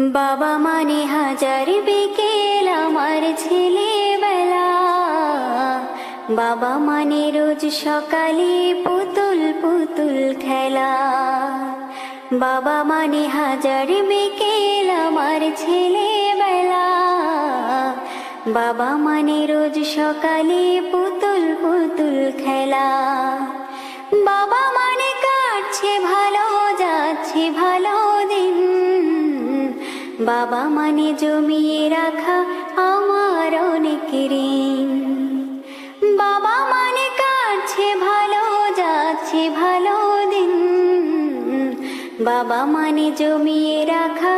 বাবা মানে হাজার বিকেল আমার ছেলেবেলা, বাবা মানে রোজ সকালে পুতুল পুতুল খেলা। বাবা মানে হাজার বিকেল আমার ছেলেবেলা, বাবা মানে রোজ সকালে পুতুল পুতুল খেলা। বাবা মানে কাটছে ভালো যাচ্ছে ভালো দিন, বাবা মানে জমিয়ে রাখা আমার অনেক ঋণ। বাবা মানে কাটছে ভালো যাচ্ছে ভালো দিন, বাবা মানে জমিয়ে রাখা